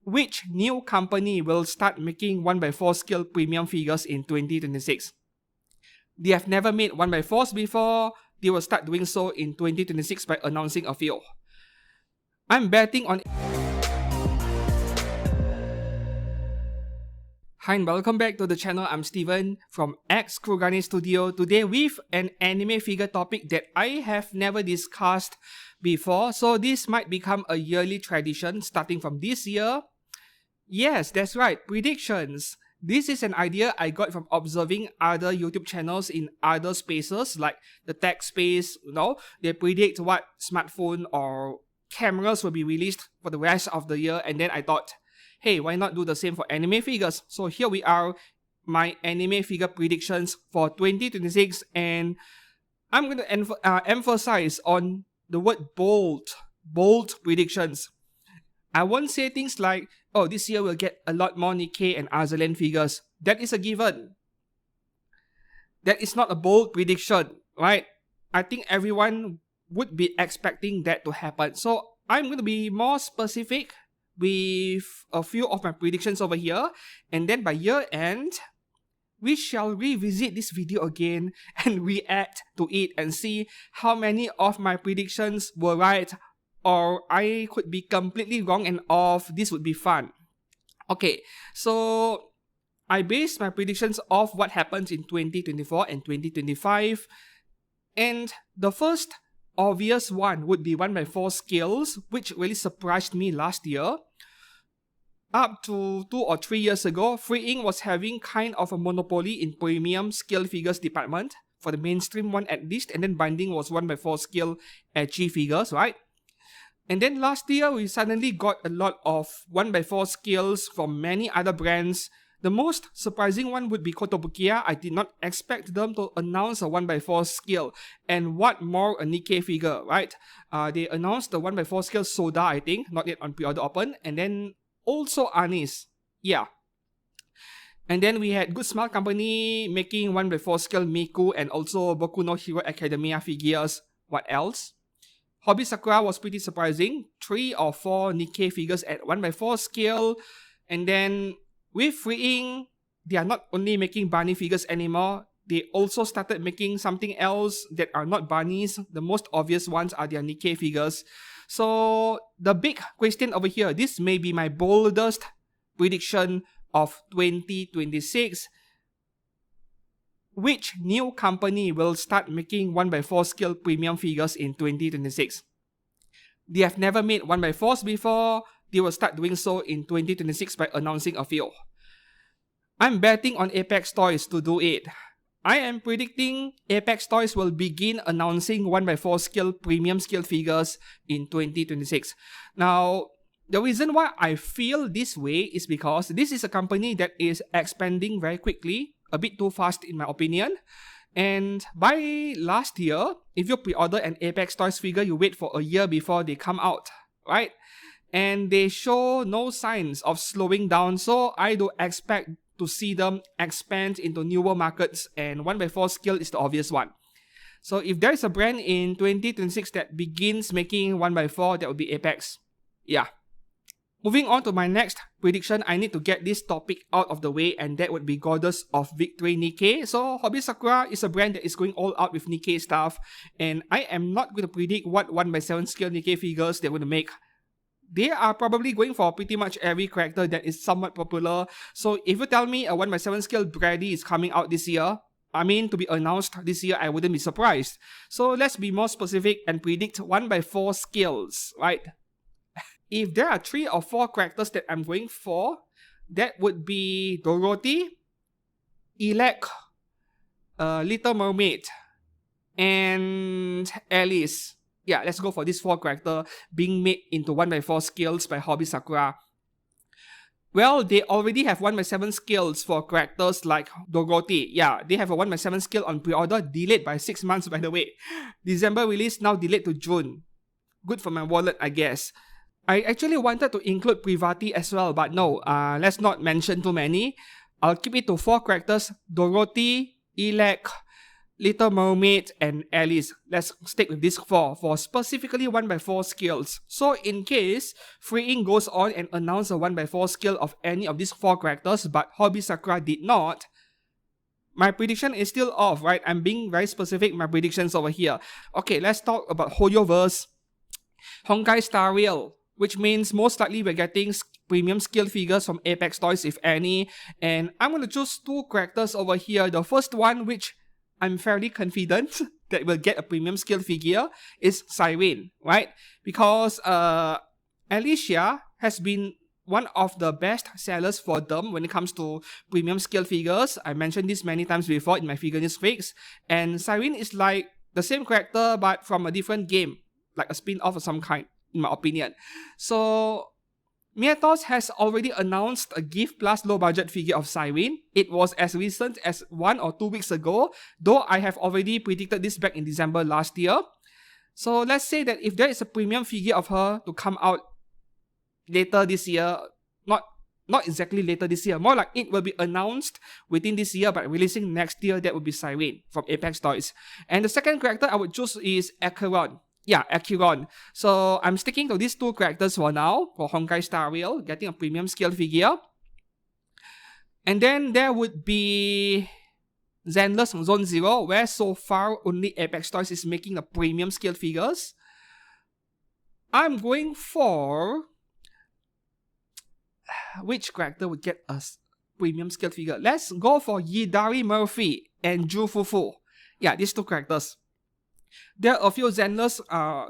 Which new company will start making 1x4 scale premium figures in 2026? They have never made 1x4s before. They will start doing so in 2026 by announcing a few. I'm betting on... Hi and welcome back to the channel. I'm Steven from EXkurogane Studio. Today with an anime figure topic that I have never discussed before. So this might become a yearly tradition starting from this year. Yes, that's right, predictions. This is an idea I got from observing other YouTube channels in other spaces like the tech space. They predict what smartphone or cameras will be released for the rest of the year, and then I thought, hey, why not do the same for anime figures? So here we are, my anime figure predictions for 2026, and I'm going to emphasize on the word bold predictions. I won't say things like, oh, this year we'll get a lot more Nikke and Azalen figures. That is a given. That is not a bold prediction, right? I think everyone would be expecting that to happen. So I'm going to be more specific with a few of my predictions over here. And then by year end, we shall revisit this video again and react to it and see how many of my predictions were right, or I could be completely wrong and off. This would be fun. Okay, so I based my predictions off what happens in 2024 and 2025. And the first obvious one would be 1x4 scales, which really surprised me last year. Up to 2 or 3 years ago, Freeing was having kind of a monopoly in premium scale figures department, for the mainstream one at least, and then Binding was 1x4 scale edgy figures, right? And then last year, we suddenly got a lot of 1x4 scales from many other brands. The most surprising one would be Kotobukiya. I did not expect them to announce a 1x4 scale. And what more, a Nikke figure, right? They announced the 1x4 scale Soda, I think, not yet on pre-order open. And then also Anis, yeah. And then we had Good Smile Company making 1x4 scale Miku and also Boku no Hero Academia figures. What else? Hobby Sakura was pretty surprising. 3 or 4 Nikke figures at 1x4 scale. And then with Freeing, they are not only making bunny figures anymore, they also started making something else that are not bunnies. The most obvious ones are their Nikke figures. So the big question over here, this may be my boldest prediction of 2026. Which new company will start making 1x4 scale premium figures in 2026? They have never made 1x4s before. They will start doing so in 2026 by announcing a few. I'm betting on Apex Toys to do it. I am predicting Apex Toys will begin announcing 1x4 scale premium scale figures in 2026. Now, the reason why I feel this way is because this is a company that is expanding very quickly, a bit too fast in my opinion. And by last year, if you pre-order an Apex Toys figure, you wait for a year before they come out, right? And they show no signs of slowing down, so I do expect to see them expand into newer markets, and 1x4 scale is the obvious one. So if there is a brand in 2026 that begins making 1x4, that would be Apex. Yeah. Moving on to my next prediction, I need to get this topic out of the way, and that would be Goddess of Victory Nikke. So Hobby Sakura is a brand that is going all out with Nikke stuff, and I am not going to predict what 1x7 scale Nikke figures they're going to make. They are probably going for pretty much every character that is somewhat popular. So if you tell me a 1x7 scale Brady is coming out this year, to be announced this year, I wouldn't be surprised. So let's be more specific and predict 1x4 scales, right? If there are 3 or 4 characters that I'm going for, that would be Dorothy, Elec, Little Mermaid, and Alice. Yeah, let's go for these 4 characters being made into 1x4 scales by Hobby Sakura. Well, they already have 1x7 scales for characters like Dorothy. Yeah, they have a 1x7 scale on pre-order, delayed by 6 months by the way. December release, now delayed to June. Good for my wallet, I guess. I actually wanted to include Privati as well, but no, let's not mention too many. I'll keep it to 4 characters: Dorothy, Elec, Little Mermaid, and Alice. Let's stick with these 4 for specifically 1x4 skills. So in case Freeing goes on and announce a 1x4 skill of any of these 4 characters, but Hobby Sakura did not, my prediction is still off, right? I'm being very specific in my predictions over here. Okay, let's talk about Hoyoverse, Honkai Star Rail, which means most likely we're getting premium skill figures from Apex Toys, if any. And I'm going to choose 2 characters over here. The first one, which I'm fairly confident that we'll get a premium skill figure, is Siren, right? Because Alicia has been one of the best sellers for them when it comes to premium skill figures. I mentioned this many times before in my figure news fix. And Siren is like the same character but from a different game, like a spin-off of some kind, in my opinion. So Mietos has already announced a gift plus low budget figure of Siren. It was as recent as 1 or 2 weeks ago, though I have already predicted this back in December last year. So let's say that if there is a premium figure of her to come out later this year, not exactly later this year, more like it will be announced within this year but releasing next year, that would be Siren from Apex Toys. And the second character I would choose is EXkurogane. Yeah, EXkurogane. So I'm sticking to these 2 characters for now, for Honkai Star Rail, getting a premium skill figure. And then there would be Zenless from Zone 0, where so far only Apex Toys is making the premium skill figures. I'm going for... which character would get a premium skill figure? Let's go for Yidari Murphy and Jufufu. Yeah, these 2 characters. There are a few Zenless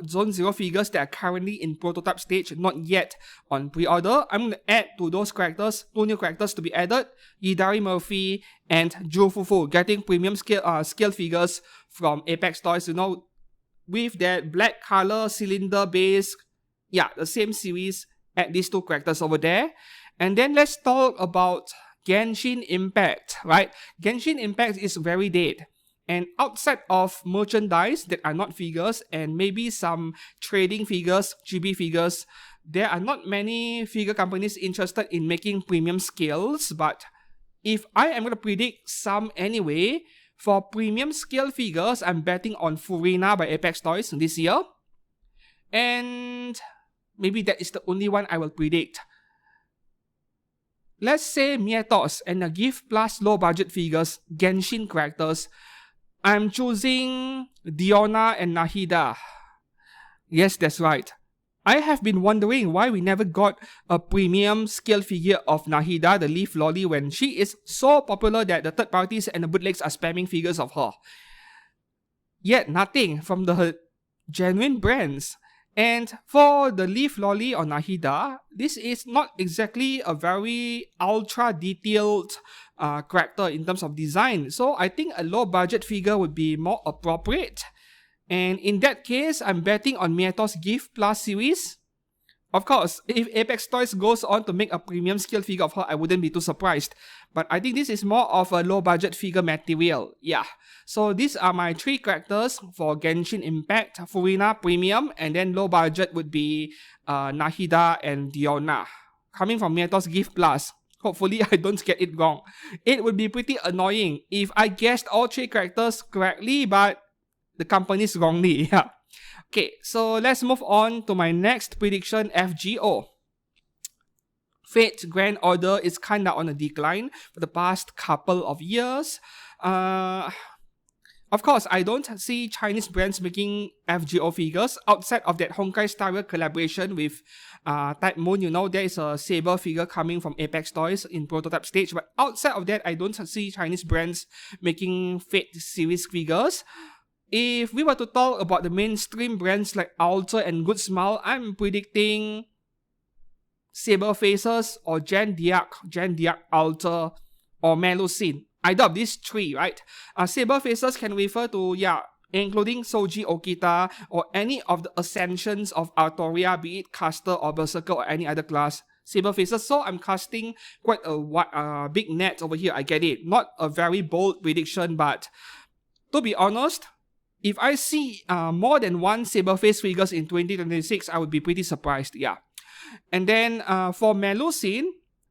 Zone 0 figures that are currently in prototype stage, not yet on pre-order. I'm going to add to those characters 2 new characters to be added, Yidari Murphy and Jufufu, getting premium skill figures from Apex Toys, you know, with that black color cylinder base. Yeah, the same series. Add these 2 characters over there. And then let's talk about Genshin Impact, right? Genshin Impact is very dead. And outside of merchandise that are not figures and maybe some trading figures, GB figures, there are not many figure companies interested in making premium skills. But if I am going to predict some anyway, for premium scale figures, I'm betting on Furina by Apex Toys this year. And maybe that is the only one I will predict. Let's say Mietos and a gift plus low budget figures, Genshin characters. I'm choosing Diona and Nahida. Yes, that's right. I have been wondering why we never got a premium scale figure of Nahida, the Leaf Lolly, when she is so popular that the third parties and the bootlegs are spamming figures of her. Yet nothing from the genuine brands. And for the Leaf Lolly or Nahida, this is not exactly a very ultra detailed character in terms of design. So I think a low budget figure would be more appropriate. And in that case, I'm betting on Mietos Gift Plus series. Of course, if Apex Toys goes on to make a premium scale figure of her, I wouldn't be too surprised. But I think this is more of a low budget figure material. Yeah. So these are my 3 characters for Genshin Impact, Furina Premium, and then low budget would be Nahida and Diona. Coming from Mietos Gift Plus. Hopefully I don't get it wrong. It would be pretty annoying if I guessed all 3 characters correctly, but the company's wrongly. Yeah. Okay, so let's move on to my next prediction, FGO. Fate's Grand Order is kinda on a decline for the past couple of years. Of course, I don't see Chinese brands making FGO figures outside of that Honkai Star Rail collaboration with Type Moon. You know, there is a Saber figure coming from Apex Toys in prototype stage. But outside of that, I don't see Chinese brands making Fate series figures. If we were to talk about the mainstream brands like Alter and Good Smile, I'm predicting Saber Faces or Gen Diak Alter, or Melusine. Either of these 3, right? Saber Faces can refer to, including Soji Okita or any of the Ascensions of Artoria, be it Caster or Berserker or any other class. Saber Faces, so I'm casting quite a big net over here, I get it. Not a very bold prediction, but to be honest, if I see more than 1 Saberface figures in 2026, I would be pretty surprised, yeah. And then for Melusine,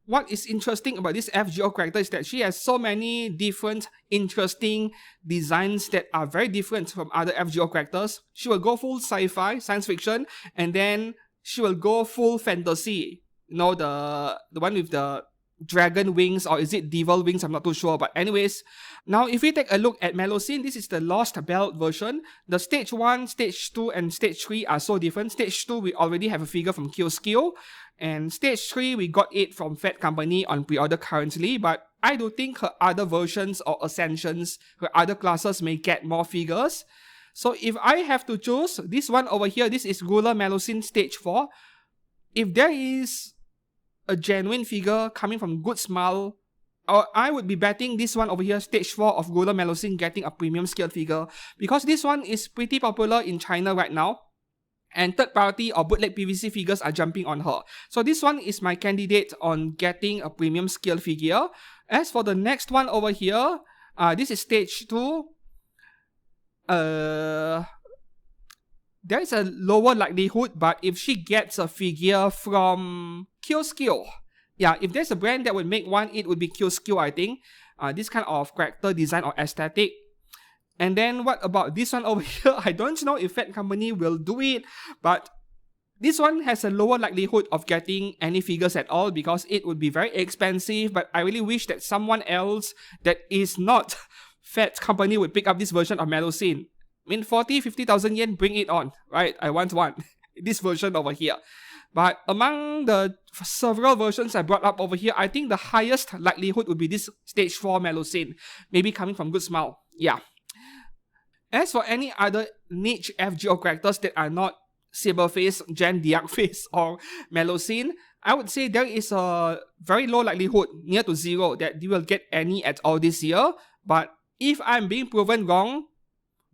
what is interesting about this FGO character is that she has so many different interesting designs that are very different from other FGO characters. She will go full sci-fi, science fiction, and then she will go full fantasy. You know, the one with the dragon wings, or is it devil wings? I'm not too sure. But anyways, now if we take a look at Melusine, this is the Lost Belt version. The stage 1, stage 2, and stage 3 are so different. Stage 2, we already have a figure from EXkurogane. And stage 3, we got it from Fed Company on pre-order currently, but I do think her other versions or ascensions, her other classes may get more figures. So if I have to choose, this one over here, this is Ruler Melusine stage 4. If there is a genuine figure coming from Good Smile, I would be betting this one over here, stage 4 of Ruler Melusine, getting a premium scale figure, because this one is pretty popular in China right now. And third party or bootleg PVC figures are jumping on her. So this one is my candidate on getting a premium scale figure. As for the next one over here, this is stage 2. There is a lower likelihood, but if she gets a figure from EXkurogane, yeah, if there's a brand that would make one, it would be EXkurogane, I think. This kind of character design or aesthetic. And then what about this one over here? I don't know if Fed Company will do it, but this one has a lower likelihood of getting any figures at all because it would be very expensive, but I really wish that someone else that is not Fed Company would pick up this version of Melusine. I mean, 50,000 yen, bring it on, right? I want one. This version over here. But among the several versions I brought up over here, I think the highest likelihood would be this stage 4 Melusine, maybe coming from Good Smile. Yeah. As for any other niche FGO characters that are not Saberface, Gen Diakface, or Melusine, I would say there is a very low likelihood, near to 0, that you will get any at all this year. But if I'm being proven wrong,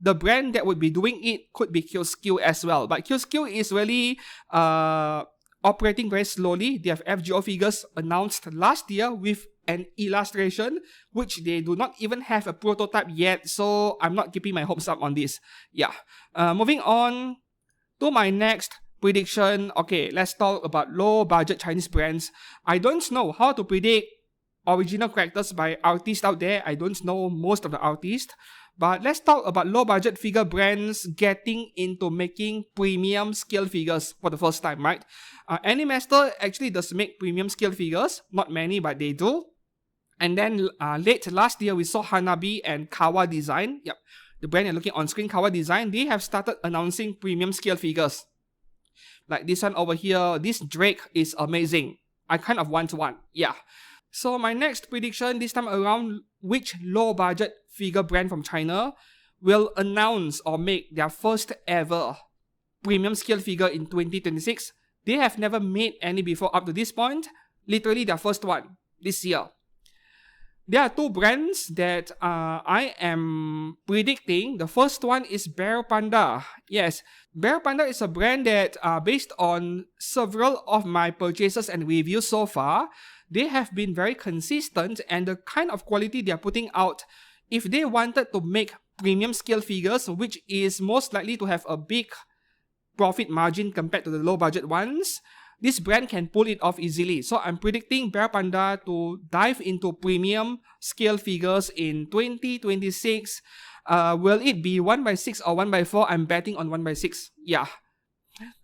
the brand that would be doing it could be EXkurogane as well. But EXkurogane is really operating very slowly. They have FGO figures announced last year with an illustration, which they do not even have a prototype yet, so I'm not keeping my hopes up on this. Yeah. Moving on to my next prediction. Okay, let's talk about low budget Chinese brands. I don't know how to predict original characters by artists out there. I don't know most of the artists. But let's talk about low budget figure brands getting into making premium scale figures for the first time, right? Animaster actually does make premium scale figures. Not many, but they do. And then late last year, we saw Hanabi and Kawa Design. Yep, the brand you're looking on screen, Kawa Design, they have started announcing premium scale figures. Like this one over here, this Drake is amazing. I kind of want one. Yeah. So my next prediction this time around, which low budget figure brand from China will announce or make their first ever premium scale figure in 2026. They have never made any before up to this point. Literally their first one this year. There are two brands that I am predicting. The first one is Bear Panda. Yes, Bear Panda is a brand that based on several of my purchases and reviews so far, they have been very consistent, and the kind of quality they are putting out, if they wanted to make premium scale figures, which is most likely to have a big profit margin compared to the low budget ones, this brand can pull it off easily. So I'm predicting Bear Panda to dive into premium scale figures in 2026. Will it be 1x6 or 1x4? I'm betting on 1x6. Yeah.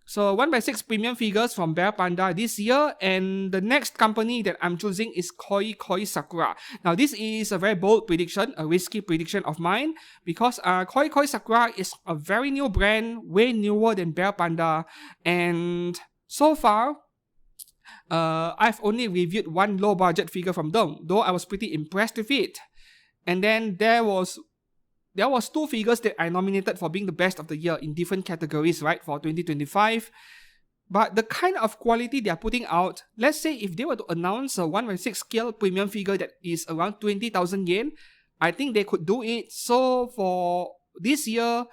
So 1x6 premium figures from Bear Panda this year, and the next company that I'm choosing is Koi Koi Sakura. Now this is a very bold prediction, a risky prediction of mine, because Koi Koi Sakura is a very new brand, way newer than Bear Panda, and so far, I've only reviewed one low budget figure from them, though I was pretty impressed with it. And then there was two figures that I nominated for being the best of the year in different categories, right, for 2025. But the kind of quality they are putting out, let's say if they were to announce a 1x6 scale premium figure that is around 20,000 yen, I think they could do it. So for this year,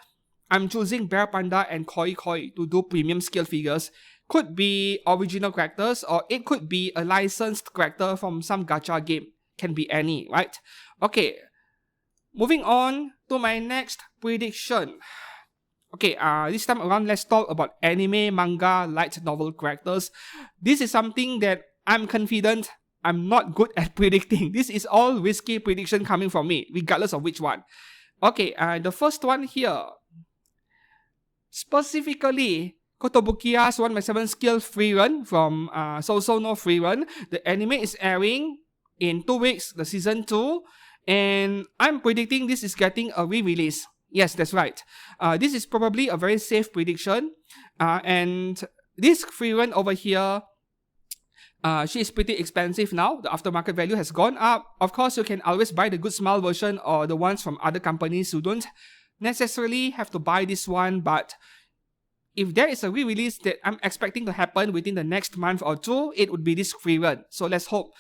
I'm choosing Bear Panda and Koi Koi to do premium scale figures. Could be original characters, or it could be a licensed character from some gacha game. Can be any, right? Okay, moving on to my next prediction. Okay, this time around, let's talk about anime, manga, light novel characters. This is something that I'm confident I'm not good at predicting. This is all risky prediction coming from me, regardless of which one. Okay, the first one here. Specifically, Kotobukiya's 1x7 skill free run from So No free run. The anime is airing in 2 weeks, the season 2. And I'm predicting this is getting a re-release. Yes, that's right. This is probably a very safe prediction. And this free run over here, she is pretty expensive now. The aftermarket value has gone up. Of course, you can always buy the Good Smile version or the ones from other companies. You don't necessarily have to buy this one, but if there is a re-release that I'm expecting to happen within the next month or 2, it would be this free run. So let's hope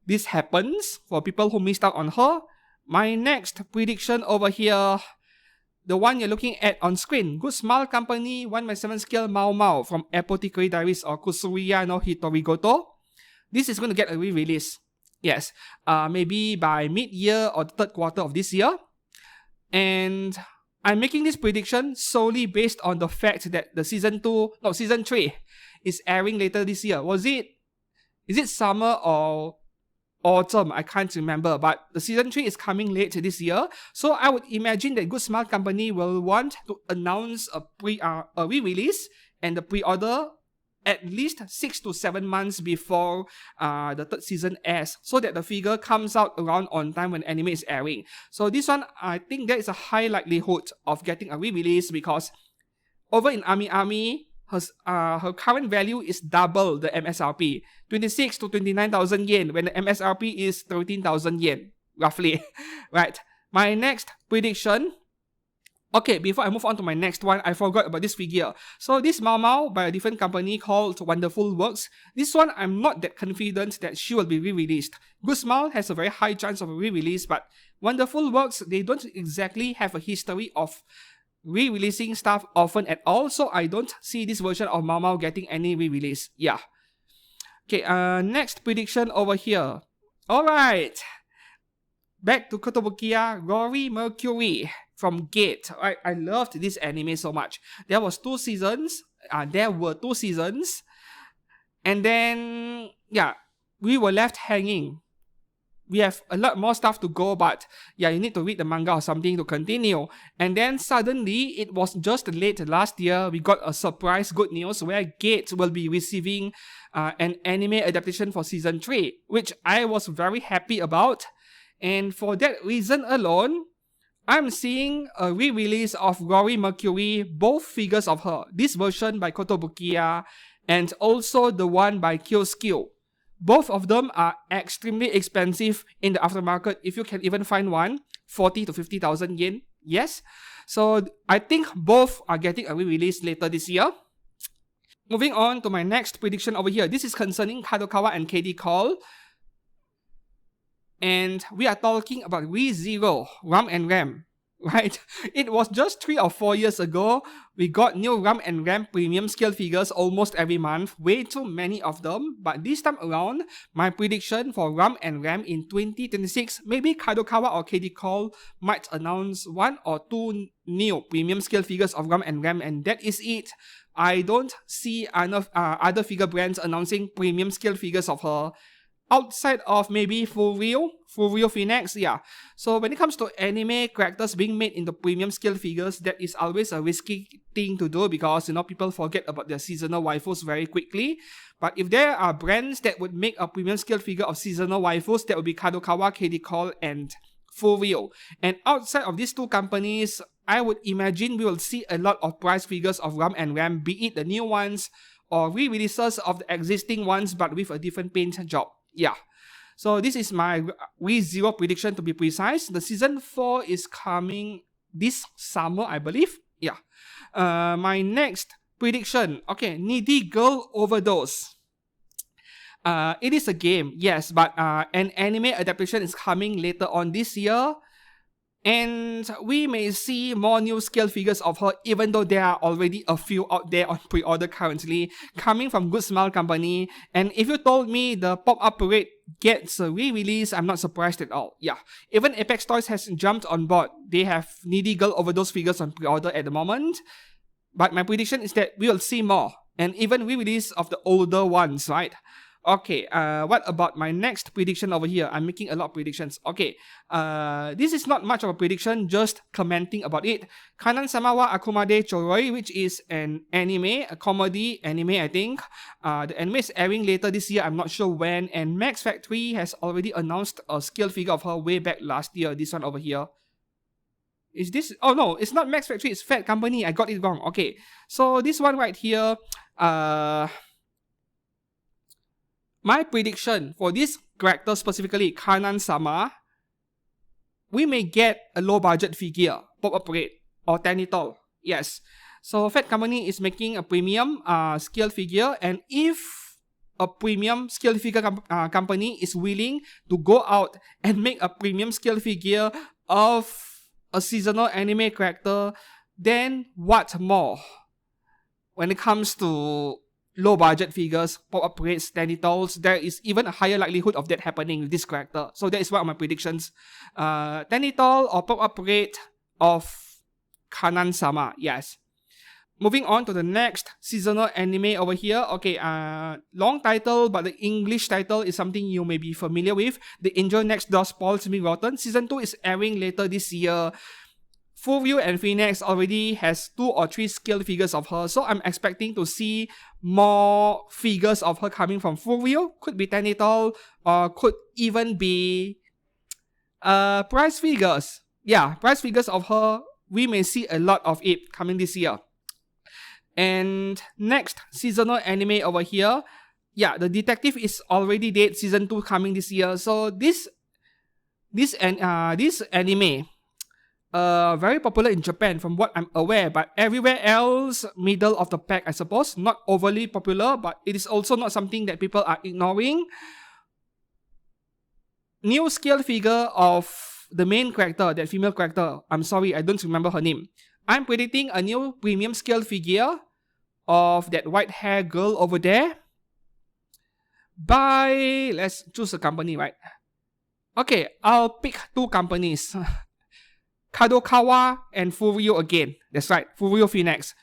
this happens for people who missed out on her. My next prediction over here, the one you're looking at on screen, Good Smile Company 1x7 scale Mao Mao from Apothecary Diaries or Kusuriya no Hitorigoto. This is going to get a re-release. Yes, maybe by mid-year or 3rd quarter of this year. And I'm making this prediction solely based on the fact that the season 3 is airing later this year. Is it summer or autumn? I can't remember, but the season 3 is coming late this year. So I would imagine that Good Smile Company will want to announce a re-release and the pre-order at least 6 to 7 months before the 3rd season airs, so that the figure comes out around on time when anime is airing. So this one, I think there is a high likelihood of getting a re-release because over in Ami, her current value is double the MSRP, 26 to 29,000 yen, when the MSRP is 13,000 yen, roughly. Right. My next prediction. Okay, before I move on to my next one, I forgot about this figure. So this Mao Mao by a different company called Wonderful Works. This one, I'm not that confident that she will be re-released. Good Smile has a very high chance of a re-release, but Wonderful Works, they don't exactly have a history of re-releasing stuff often at all, so I don't see this version of Mao Mao getting any re-release. Yeah. Okay, next prediction over here. Alright. Back to Kotobukiya, Rory Mercury from Gate. I loved this anime so much. There were 2 seasons. And then, yeah, we were left hanging. We have a lot more stuff to go, but yeah, you need to read the manga or something to continue. And then suddenly, it was just late last year, we got a surprise good news where Gate will be receiving an anime adaptation for season 3, which I was very happy about. And for that reason alone, I'm seeing a re-release of Rory Mercury, both figures of her. This version by Kotobukiya and also the one by Kyoskyo. Both of them are extremely expensive in the aftermarket. If you can even find one, 40 to 50,000 yen. Yes. So I think both are getting a re-release later this year. Moving on to my next prediction over here. This is concerning Kadokawa and KD Call. And we are talking about ReZero, RAM and RAM, right? It was just 3 or 4 years ago, we got new RAM and RAM premium scale figures almost every month, way too many of them. But this time around, my prediction for RAM and RAM in 2026, maybe Kadokawa or KD Call might announce 1 or 2 new premium scale figures of RAM, and that is it. I don't see enough other figure brands announcing premium scale figures of her outside of maybe Furio Phoenix, yeah. So when it comes to anime characters being made into premium scale figures, that is always a risky thing to do because, people forget about their seasonal waifus very quickly. But if there are brands that would make a premium scale figure of seasonal waifus, that would be Kadokawa, KD Call, and Furio. And outside of these 2 companies, I would imagine we will see a lot of price figures of RAM and RAM, be it the new ones or re-releases of the existing ones but with a different paint job. Yeah, so this is my ReZero prediction to be precise. The season 4 is coming this summer, I believe. Yeah. My next prediction. Okay, Needy Girl Overdose. It is a game, yes, but an anime adaptation is coming later on this year. And we may see more new scale figures of her, even though there are already a few out there on pre-order currently, coming from Good Smile Company. And if you told me the Pop-Up Parade gets a re-release, I'm not surprised at all. Yeah, even Apex Toys has jumped on board. They have Needy Girl Overdose figures on pre-order at the moment. But my prediction is that we will see more, and even re-release of the older ones, right? Okay, what about my next prediction over here? I'm making a lot of predictions. Okay, this is not much of a prediction, just commenting about it. Kanan Sama wa Akumade Choroi, which is an anime, a comedy anime, I think. The anime is airing later this year, I'm not sure when. And Max Factory has already announced a scale figure of her way back last year, this one over here. Is this? Oh no, it's not Max Factory, it's Fat Company. I got it wrong. Okay, so this one right here, my prediction for this character specifically, Kanan Sama, we may get a low budget figure, pop-up rate, or Tenitol. Yes. So Fat Company is making a premium scale figure, and if a premium scale figure company is willing to go out and make a premium scale figure of a seasonal anime character, then what more? When it comes to low budget figures, pop-up rates, Tenitols, there is even a higher likelihood of that happening with this character. So that is one of my predictions. Tenitol or pop-up rate of Kanan Sama, yes. Moving on to the next seasonal anime over here. Okay, long title, but the English title is something you may be familiar with. The Angel Next Door Spoils Me Rotten. Season 2 is airing later this year. Fullview and Phoenix already has 2 or 3 scale figures of her, so I'm expecting to see more figures of her coming from Fullview. Could be Tenitol, or could even be price figures. Yeah, price figures of her, we may see a lot of it coming this year. And next seasonal anime over here, yeah, The Detective is already dead, season 2 coming this year. So this anime, very popular in Japan from what I'm aware, but everywhere else, middle of the pack, I suppose. Not overly popular, but it is also not something that people are ignoring. New scale figure of the main character, that female character. I'm sorry, I don't remember her name. I'm predicting a new premium scale figure of that white hair girl over there by, let's choose a company, right? Okay, I'll pick 2 companies. Kadokawa and Furio again. That's right, Furio Phoenix.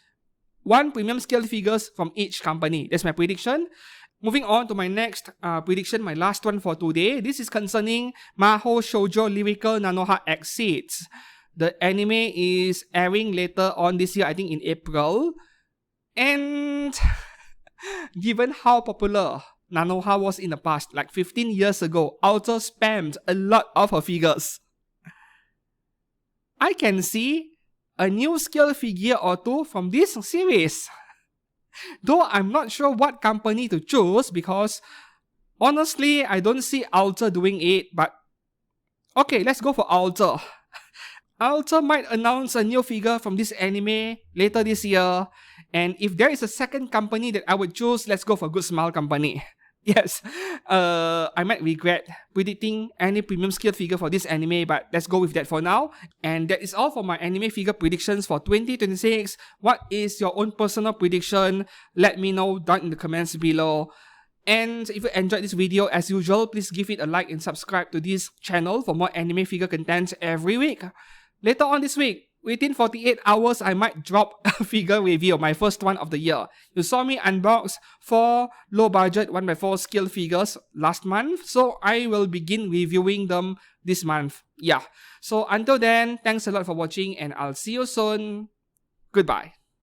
1 premium scale figures from each company. That's my prediction. Moving on to my next prediction, my last one for today. This is concerning Mahou Shoujo Lyrical Nanoha Exceeds. The anime is airing later on this year, I think in April. And given how popular Nanoha was in the past, like 15 years ago, Ultra spammed a lot of her figures. I can see a new scale figure or 2 from this series. Though I'm not sure what company to choose, because honestly, I don't see Ultra doing it, but okay, let's go for Ultra. Ultra might announce a new figure from this anime later this year, and if there is a second company that I would choose, let's go for Good Smile Company. Yes, I might regret predicting any premium scale figure for this anime, but let's go with that for now. And that is all for my anime figure predictions for 2026. What is your own personal prediction? Let me know down in the comments below. And if you enjoyed this video, as usual, please give it a like and subscribe to this channel for more anime figure content every week. Later on this week, within 48 hours, I might drop a figure review, my first one of the year. You saw me unbox 4 low-budget 1x4 scale figures last month, so I will begin reviewing them this month. Yeah, so until then, thanks a lot for watching, and I'll see you soon. Goodbye.